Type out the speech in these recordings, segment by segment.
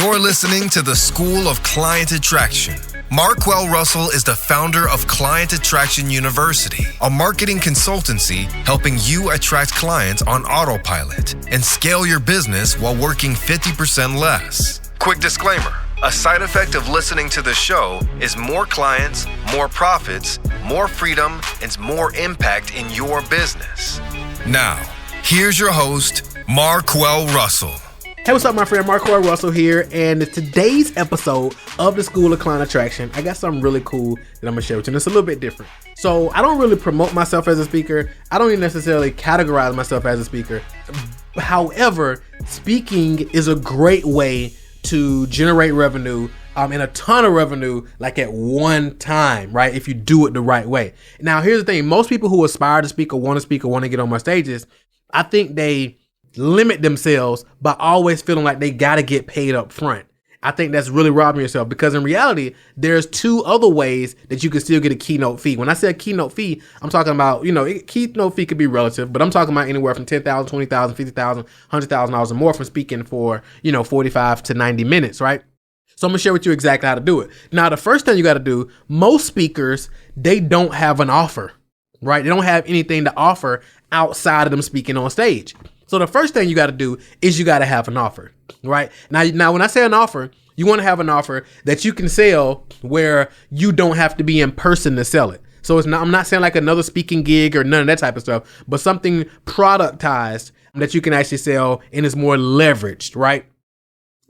You're listening to the School of Client Attraction. Marquel Russell is the founder of Client Attraction University, a marketing consultancy helping you attract clients on autopilot and scale your business while working 50% less. Quick disclaimer. A side effect of listening to the show is more clients, more profits, more freedom, and more impact in your business. Now, here's your host, Marquel Russell. Hey, what's up, my friend? Marquel Russell here, and today's episode of the School of Client Attraction, I got something really cool that I'm gonna share with you, and it's a little bit different. So I don't really promote myself as a speaker. I don't even necessarily categorize myself as a speaker. However, speaking is a great way to generate revenue, and a ton of revenue, like at one time, right? If you do it the right way. Now, here's the thing. Most people who aspire to speak or want to get on my stages, I think they limit themselves by always feeling like they got to get paid up front. I think that's really robbing yourself, because in reality, there's two other ways that you can still get a keynote fee. When I say a keynote fee, I'm talking about, keynote fee could be relative, but I'm talking about anywhere from $10,000, $20,000, $50,000, $100,000 or more from speaking for, 45 to 90 minutes, right? So I'm gonna share with you exactly how to do it. Now, the first thing you got to do, most speakers, they don't have an offer, right? They don't have anything to offer outside of them speaking on stage. So the first thing you got to do is you got to have an offer, right? Now, when I say an offer, you want to have an offer that you can sell where you don't have to be in person to sell it. So I'm not saying like another speaking gig or none of that type of stuff, but something productized that you can actually sell and is more leveraged, right?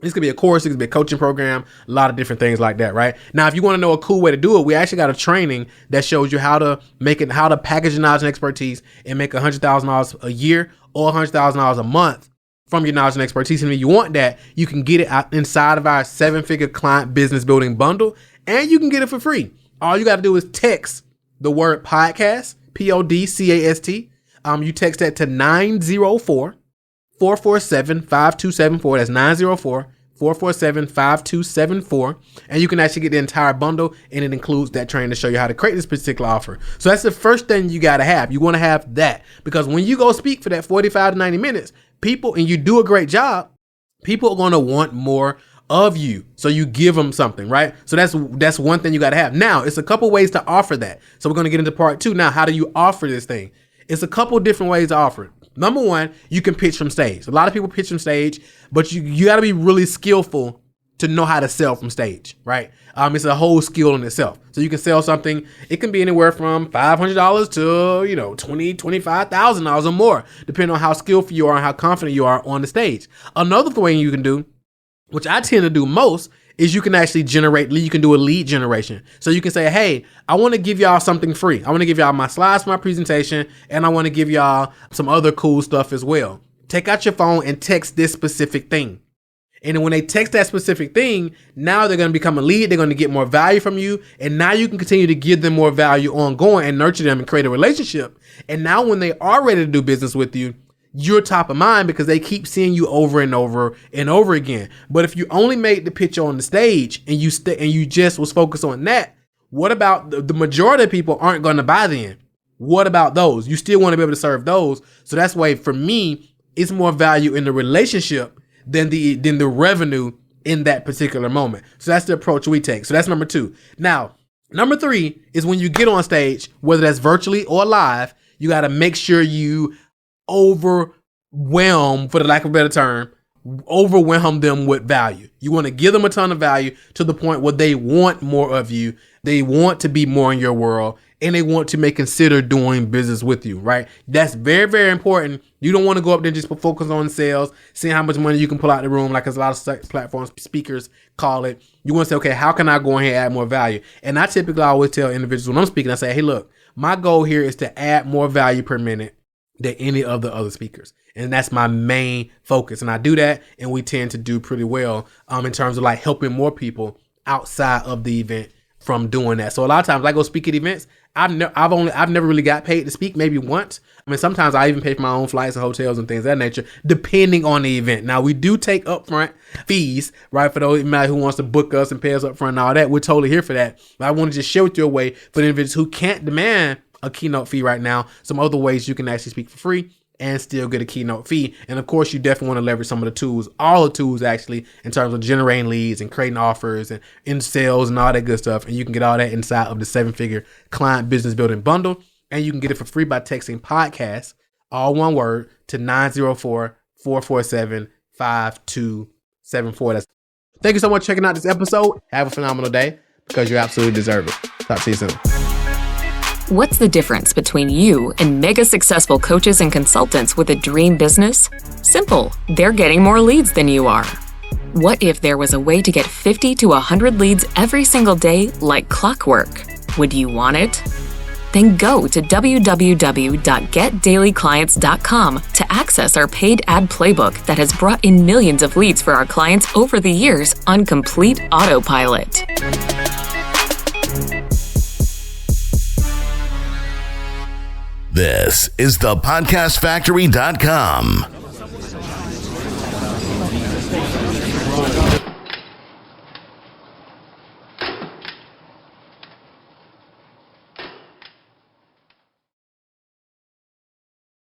This could be a course, it could be a coaching program, a lot of different things like that, right? Now, if you want to know a cool way to do it, we actually got a training that shows you how to package your knowledge and expertise and make $100,000 a year or $100,000 a month from your knowledge and expertise. And if you want that, you can get it out inside of our 7-figure client business building bundle, and you can get it for free. All you got to do is text the word podcast, PODCAST. You text that to 904-447-5274. That's 904-447-5274. And you can actually get the entire bundle, and it includes that training to show you how to create this particular offer. So that's the first thing you got to have. You want to have that, because when you go speak for that 45 to 90 minutes, people, and you do a great job, people are going to want more of you. So you give them something, right? So that's one thing you got to have. Now, it's a couple ways to offer that. So we're going to get into part 2. Now, how do you offer this thing? It's a couple different ways to offer it. Number one, you can pitch from stage. A lot of people pitch from stage, but you got to be really skillful to know how to sell from stage, right? It's a whole skill in itself. So you can sell something. It can be anywhere from $500 to $20,000, $25,000 or more, depending on how skillful you are and how confident you are on the stage. Another thing you can do, which I tend to do most, is you can actually you can do a lead generation. So you can say, hey, I want to give y'all something free. I want to give y'all my slides for my presentation, and I want to give y'all some other cool stuff as well. Take out your phone and text this specific thing. And then when they text that specific thing, now they're going to become a lead. They're going to get more value from you. And now you can continue to give them more value ongoing and nurture them and create a relationship. And now when they are ready to do business with you, you're top of mind because they keep seeing you over and over and over again. But if you only made the pitch on the stage and you just was focused on that, what about the majority of people aren't going to buy then? What about those? You still want to be able to serve those. So that's why, for me, it's more value in the relationship than the revenue in that particular moment. So that's the approach we take. So that's number 2. Now, number 3 is when you get on stage, whether that's virtually or live, you got to make sure you overwhelm, for the lack of a better term, overwhelm them with value. You want to give them a ton of value to the point where they want more of you. They want to be more in your world, and they want to consider doing business with you, right? That's very, very important. You don't want to go up there and just focus on sales, seeing how much money you can pull out the room, like as a lot of platforms, speakers call it. You want to say, okay, how can I go ahead and add more value? And I typically always tell individuals when I'm speaking, I say, hey, look, my goal here is to add more value per minute than any of the other speakers. And that's my main focus. And I do that, and we tend to do pretty well in terms of like helping more people outside of the event from doing that. So a lot of times I go speak at events. I've never really got paid to speak, maybe once. I mean, sometimes I even pay for my own flights and hotels and things of that nature, depending on the event. Now, we do take upfront fees, right? For those who wants to book us and pay us upfront and all that, we're totally here for that. But I want to just share with you a way for the individuals who can't demand a keynote fee right now, some other ways you can actually speak for free and still get a Keynote fee. And of course, you definitely want to leverage some of the tools, all the tools actually, in terms of generating leads and creating offers and in sales and all that good stuff. And you can get all that inside of the 7-figure client business building bundle. And you can get it for free by texting podcast, all one word, to 904-447-5274. Thank you so much for checking out this episode. Have a phenomenal day, because you absolutely deserve it. Talk to you soon. What's the difference between you and mega successful coaches and consultants with a dream business? Simple. They're getting more leads than you are. What if there was a way to get 50 to 100 leads every single day like clockwork? Would you want it? Then go to www.getdailyclients.com to access our paid ad playbook that has brought in millions of leads for our clients over the years on complete autopilot. This is thepodcastfactory.com.